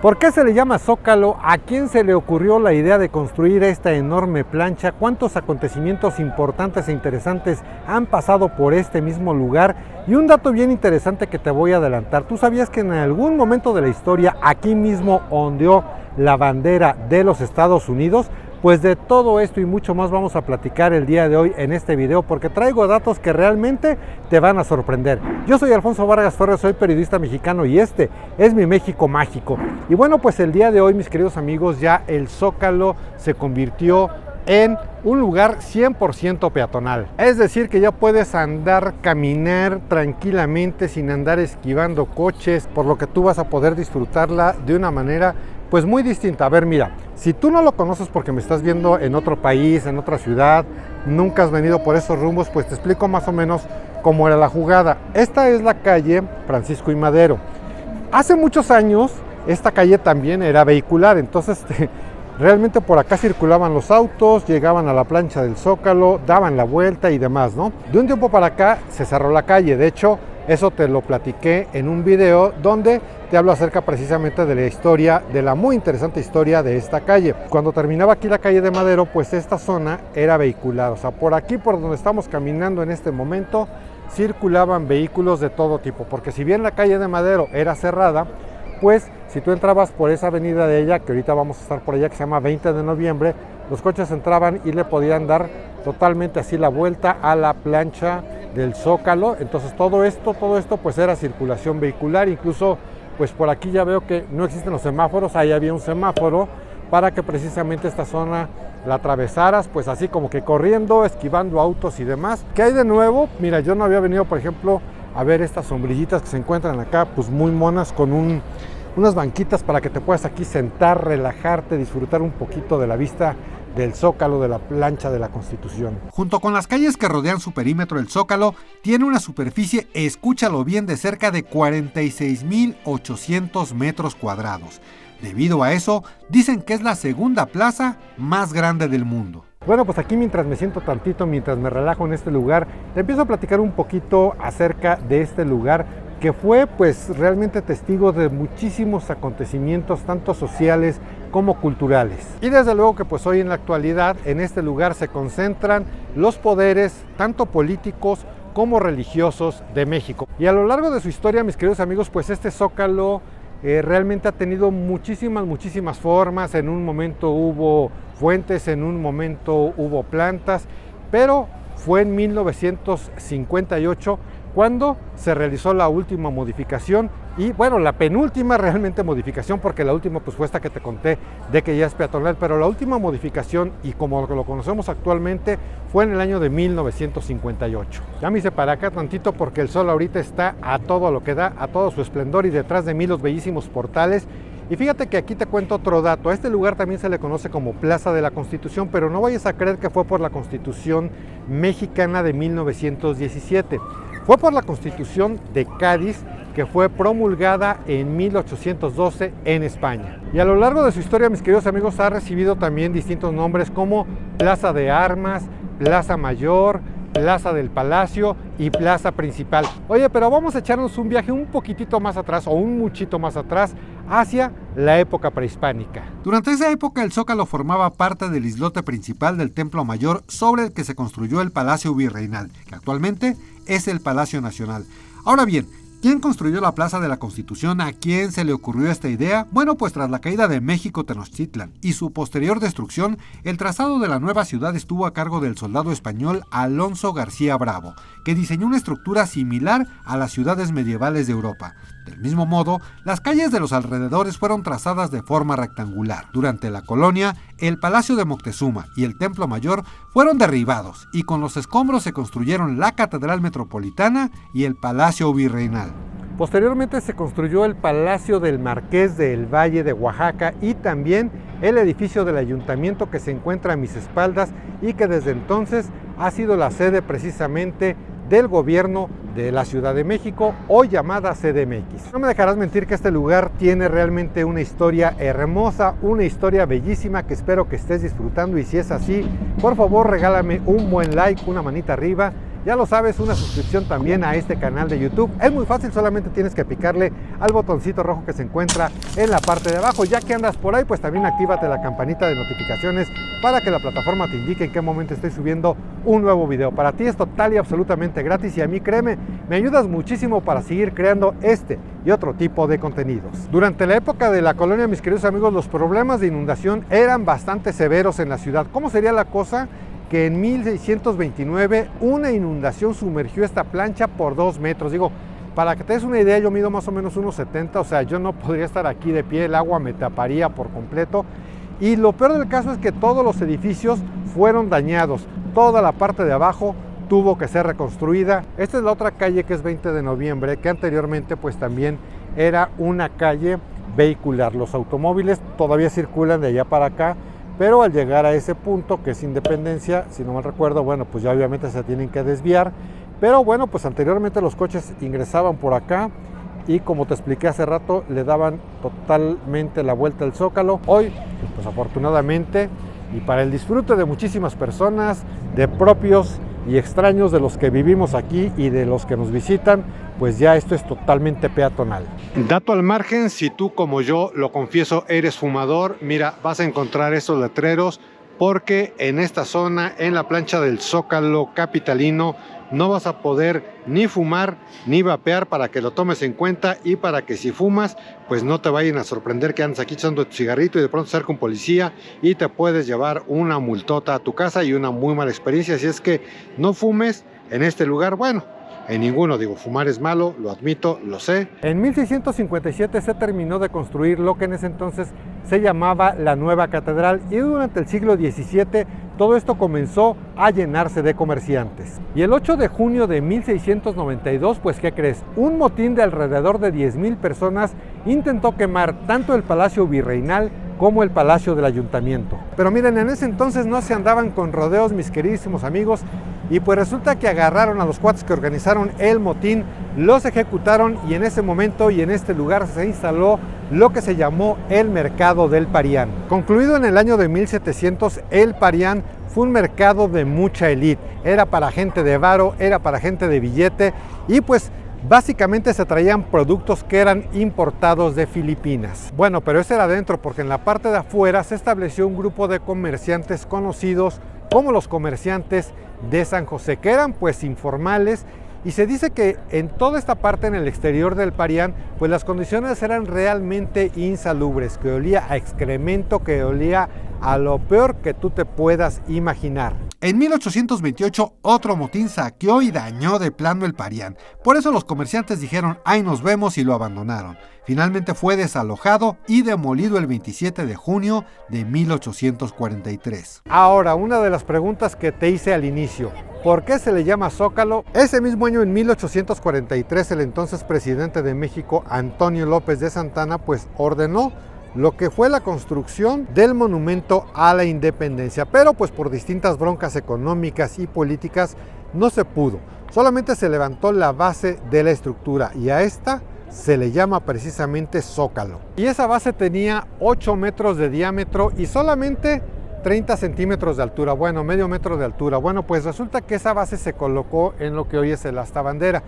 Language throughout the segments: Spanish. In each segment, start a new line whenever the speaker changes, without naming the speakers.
¿Por qué se le llama Zócalo? ¿A quién se le ocurrió la idea de construir esta enorme plancha? ¿Cuántos acontecimientos importantes e interesantes han pasado por este mismo lugar? Y un dato bien interesante que te voy a adelantar. ¿Tú sabías que en algún momento de la historia aquí mismo ondeó la bandera de los Estados Unidos? Pues de todo esto y mucho más vamos a platicar el día de hoy en este video, porque traigo datos que realmente te van a sorprender. Yo soy Alfonso Vargas Torres, soy periodista mexicano y este es mi México mágico. Y bueno, pues el día de hoy, mis queridos amigos, ya el Zócalo se convirtió en un lugar 100% peatonal. Es decir, que ya puedes andar, caminar tranquilamente sin andar esquivando coches, por lo que tú vas a poder disfrutarla de una manera pues muy distinta. A ver, mira, si tú no lo conoces porque me estás viendo en otro país, en otra ciudad, nunca has venido por esos rumbos, pues te explico más o menos cómo era la jugada. Esta es la calle Francisco y Madero. Hace muchos años esta calle también era vehicular, entonces realmente por acá circulaban los autos, llegaban a la plancha del Zócalo, daban la vuelta y demás, ¿no? De un tiempo para acá se cerró la calle. De hecho, eso te lo platiqué en un video donde te hablo acerca precisamente de la historia, de la muy interesante historia de esta calle. Cuando terminaba aquí la calle de Madero, pues esta zona era vehicular. O sea, por aquí, por donde estamos caminando en este momento, circulaban vehículos de todo tipo. Porque si bien la calle de Madero era cerrada, pues si tú entrabas por esa avenida de ella, que ahorita vamos a estar por ella, que se llama 20 de noviembre, los coches entraban y le podían dar totalmente así la vuelta a la plancha del Zócalo. Entonces todo esto pues era circulación vehicular. Incluso pues por aquí ya veo que no existen los semáforos, ahí había un semáforo para que precisamente esta zona la atravesaras, pues así como que corriendo, esquivando autos y demás. ¿Qué hay de nuevo? Mira, yo no había venido, por ejemplo, a ver estas sombrillitas que se encuentran acá, pues muy monas, con unas banquitas para que te puedas aquí sentar, relajarte, disfrutar un poquito de la vista del Zócalo, de la plancha de la Constitución.
Junto con las calles que rodean su perímetro, el Zócalo tiene una superficie, escúchalo bien, de cerca de 46.800 metros cuadrados. Debido a eso, dicen que es la segunda plaza más grande del mundo.
Bueno, pues aquí mientras me siento tantito, mientras me relajo en este lugar, te empiezo a platicar un poquito acerca de este lugar que fue pues realmente testigo de muchísimos acontecimientos, tanto sociales como culturales. Y desde luego que pues hoy en la actualidad en este lugar se concentran los poderes tanto políticos como religiosos de México. Y a lo largo de su historia, mis queridos amigos, pues este Zócalo realmente ha tenido muchísimas formas. En un momento hubo fuentes, en un momento hubo plantas, pero fue en 1958 cuando se realizó la última modificación y bueno, la penúltima realmente modificación, porque la última pues fue esta que te conté de que ya es peatonal, pero la última modificación y como lo conocemos actualmente fue en el año de 1958. Ya me hice para acá tantito porque el sol ahorita está a todo lo que da, a todo su esplendor, y detrás de mí los bellísimos portales. Y fíjate que aquí te cuento otro dato. A este lugar también se le conoce como Plaza de la Constitución, pero no vayas a creer que fue por la Constitución mexicana de 1917. Fue por la Constitución de Cádiz, que fue promulgada en 1812 en España. Y a lo largo de su historia, mis queridos amigos, ha recibido también distintos nombres como Plaza de Armas, Plaza Mayor, Plaza del Palacio y Plaza Principal. Oye, pero vamos a echarnos un viaje un poquitito más atrás, o un muchito más atrás, hacia la época prehispánica.
Durante esa época el Zócalo formaba parte del islote principal del Templo Mayor, sobre el que se construyó el Palacio Virreinal, que actualmente es el Palacio Nacional. Ahora bien, ¿quién construyó la Plaza de la Constitución? ¿A quién se le ocurrió esta idea? Bueno, pues tras la caída de México Tenochtitlan y su posterior destrucción, el trazado de la nueva ciudad estuvo a cargo del soldado español Alonso García Bravo, que diseñó una estructura similar a las ciudades medievales de Europa. Del mismo modo, las calles de los alrededores fueron trazadas de forma rectangular. Durante la colonia, el Palacio de Moctezuma y el Templo Mayor fueron derribados y con los escombros se construyeron la Catedral Metropolitana y el Palacio Virreinal.
Posteriormente se construyó el Palacio del Marqués del Valle de Oaxaca y también el edificio del ayuntamiento que se encuentra a mis espaldas y que desde entonces ha sido la sede precisamente del gobierno de la Ciudad de México, hoy llamada CDMX. No me dejarás mentir que este lugar tiene realmente una historia hermosa, una historia bellísima que espero que estés disfrutando, y si es así, por favor regálame un buen like, una manita arriba Ya lo sabes, una suscripción también a este canal de YouTube. Es muy fácil, solamente tienes que picarle al botoncito rojo que se encuentra en la parte de abajo. Ya que andas por ahí, pues también actívate la campanita de notificaciones para que la plataforma te indique en qué momento estoy subiendo un nuevo video. Para ti es total y absolutamente gratis y a mí, créeme, me ayudas muchísimo para seguir creando este y otro tipo de contenidos. Durante la época de la colonia, mis queridos amigos, los problemas de inundación eran bastante severos en la ciudad. ¿Cómo sería la cosa? Que en 1629 una inundación sumergió esta plancha por 2 metros. Digo, para que te des una idea, yo mido más o menos 1,70, o sea, yo no podría estar aquí de pie, el agua me taparía por completo. Y lo peor del caso es que todos los edificios fueron dañados, toda la parte de abajo tuvo que ser reconstruida. Esta es la otra calle, que es 20 de noviembre, que anteriormente pues también era una calle vehicular. Los automóviles todavía circulan de allá para acá, pero al llegar a ese punto, que es Independencia, si no mal recuerdo, bueno, pues ya obviamente se tienen que desviar. Pero bueno, pues anteriormente los coches ingresaban por acá y, como te expliqué hace rato, le daban totalmente la vuelta al Zócalo. Hoy, pues afortunadamente, y para el disfrute de muchísimas personas, de propios y extraños de los que vivimos aquí y de los que nos visitan, pues ya esto es totalmente peatonal. Dato al margen, si tú, como yo, lo confieso, eres fumador, mira, vas a encontrar esos letreros, porque en esta zona, en la plancha del Zócalo capitalino, no vas a poder ni fumar ni vapear, para que lo tomes en cuenta y para que si fumas, pues no te vayan a sorprender que andes aquí echando tu cigarrito y de pronto estar con policía y te puedes llevar una multota a tu casa y una muy mala experiencia. Así es que no fumes en este lugar. Bueno, en ninguno, digo, fumar es malo, lo admito, lo sé. En 1657 se terminó de construir lo que en ese entonces se llamaba la Nueva Catedral, y durante el siglo XVII todo esto comenzó a llenarse de comerciantes. Y el 8 de junio de 1692, pues ¿qué crees? Un motín de alrededor de 10,000 personas intentó quemar tanto el Palacio Virreinal como el Palacio del Ayuntamiento. Pero miren, en ese entonces no se andaban con rodeos, mis queridísimos amigos, y pues resulta que agarraron a los cuates que organizaron el motín, los ejecutaron, y en ese momento y en este lugar se instaló lo que se llamó el Mercado del Parián. Concluido en el año de 1700, el Parián fue un mercado de mucha élite. Era para gente de varo, era para gente de billete, y pues básicamente se traían productos que eran importados de Filipinas. Bueno, pero eso era adentro, porque en la parte de afuera se estableció un grupo de comerciantes conocidos como los comerciantes de San José, que eran pues informales, y se dice que en toda esta parte, en el exterior del Parián, pues las condiciones eran realmente insalubres, que olía a excremento, que olía a lo peor que tú te puedas imaginar.
En 1828 otro motín saqueó y dañó de plano el Parián. Por eso los comerciantes dijeron, ahí nos vemos, y lo abandonaron. Finalmente fue desalojado y demolido el 27 de junio de 1843.
Ahora, una de las preguntas que te hice al inicio, ¿por qué se le llama Zócalo? Ese mismo año, en 1843, el entonces presidente de México, Antonio López de Santana, pues ordenó lo que fue la construcción del monumento a la independencia, pero pues por distintas broncas económicas y políticas no se pudo. Solamente se levantó la base de la estructura, y a esta se le llama precisamente Zócalo. Y esa base tenía 8 metros de diámetro y solamente 30 centímetros de altura, bueno, medio metro de altura. Bueno, pues resulta que esa base se colocó en lo que hoy es el asta bandera.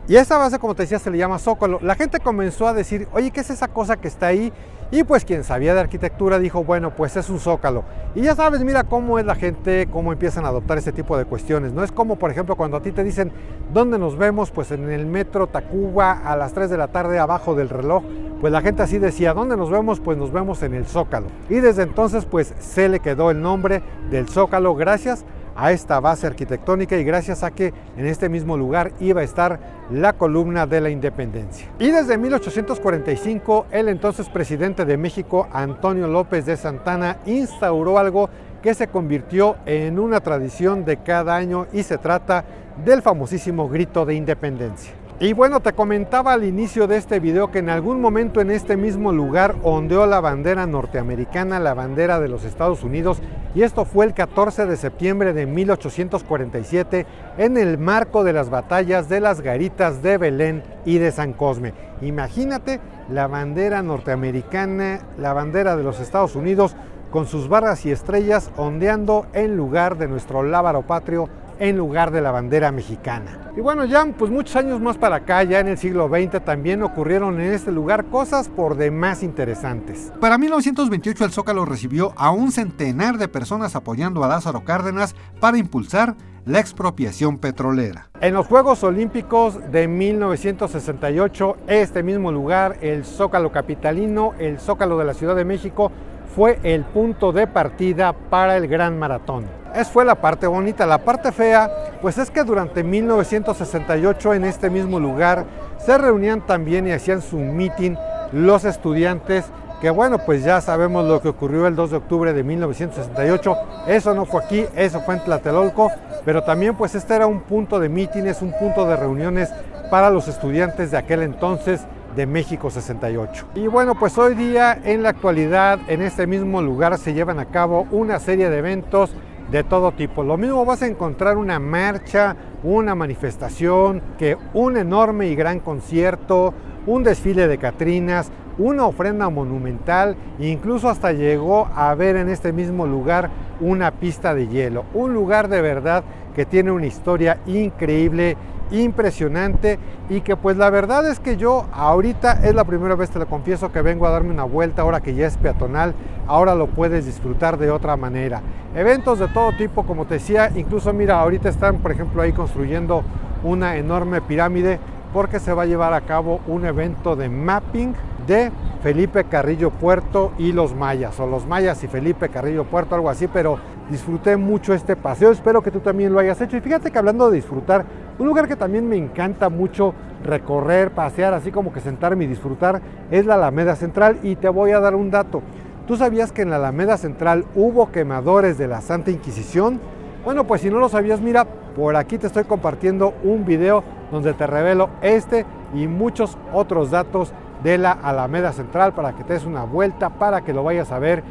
Y esa base, como te decía, se le llama Zócalo. La gente comenzó a decir, oye, ¿qué es esa cosa que está ahí? Y pues quien sabía de arquitectura dijo, bueno, pues es un zócalo. Y ya sabes, mira cómo es la gente, cómo empiezan a adoptar este tipo de cuestiones. No es como, por ejemplo, cuando a ti te dicen, ¿dónde nos vemos? Pues en el metro Tacuba a las 3 de la tarde abajo del reloj. Pues la gente así decía, ¿dónde nos vemos? Pues nos vemos en el Zócalo. Y desde entonces pues se le quedó el nombre del Zócalo gracias a esta base arquitectónica y gracias a que en este mismo lugar iba a estar la columna de la independencia. Y desde 1845 el entonces presidente de México, Antonio López de Santana, instauró algo que se convirtió en una tradición de cada año y se trata del famosísimo grito de independencia. Y bueno, te comentaba al inicio de este video que en algún momento en este mismo lugar ondeó la bandera norteamericana, la bandera de los Estados Unidos, y esto fue el 14 de septiembre de 1847 en el marco de las batallas de las Garitas de Belén y de San Cosme. Imagínate la bandera norteamericana, la bandera de los Estados Unidos con sus barras y estrellas ondeando en lugar de nuestro lábaro patrio en lugar de la bandera mexicana. Y bueno, ya pues muchos años más para acá, ya en el siglo XX, también ocurrieron en este lugar cosas por demás interesantes.
Para 1928 el Zócalo recibió a un centenar de personas apoyando a Lázaro Cárdenas para impulsar la expropiación petrolera.
En los Juegos Olímpicos de 1968, este mismo lugar, el Zócalo capitalino, el Zócalo de la Ciudad de México, fue el punto de partida para el Gran Maratón. Esa fue la parte bonita. La parte fea, pues es que durante 1968 en este mismo lugar se reunían también y hacían su meeting los estudiantes, que bueno, pues ya sabemos lo que ocurrió el 2 de octubre de 1968. Eso no fue aquí, eso fue en Tlatelolco, pero también pues este era un punto de mítines, un punto de reuniones para los estudiantes de aquel entonces de México 68. Y bueno, pues hoy día, en la actualidad, en este mismo lugar se llevan a cabo una serie de eventos de todo tipo. Lo mismo vas a encontrar una marcha, una manifestación, que un enorme y gran concierto, un desfile de catrinas, una ofrenda monumental, incluso hasta llegó a haber en este mismo lugar una pista de hielo. Un lugar de verdad que tiene una historia increíble, impresionante, y que pues la verdad es que yo ahorita es la primera vez, te lo confieso, que vengo a darme una vuelta ahora que ya es peatonal. Ahora lo puedes disfrutar de otra manera. Eventos de todo tipo, como te decía, incluso mira, ahorita están por ejemplo ahí construyendo una enorme pirámide porque se va a llevar a cabo un evento de mapping de Felipe Carrillo Puerto y los mayas, o los mayas y Felipe Carrillo Puerto, algo así, pero disfruté mucho este paseo, espero que tú también lo hayas hecho. Y fíjate que hablando de disfrutar, un lugar que también me encanta mucho recorrer, pasear, así como que sentarme y disfrutar, es la Alameda Central. Y te voy a dar un dato. ¿Tú sabías que en la Alameda Central hubo quemadores de la Santa Inquisición? Bueno, pues si no lo sabías, mira, por aquí te estoy compartiendo un video donde te revelo este y muchos otros datos de la Alameda Central para que te des una vuelta, para que lo vayas a ver.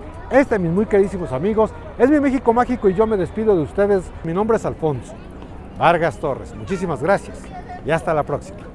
Mis muy queridísimos amigos, es mi México Mágico y yo me despido de ustedes. Mi nombre es Alfonso Vargas Torres. Muchísimas gracias y hasta la próxima.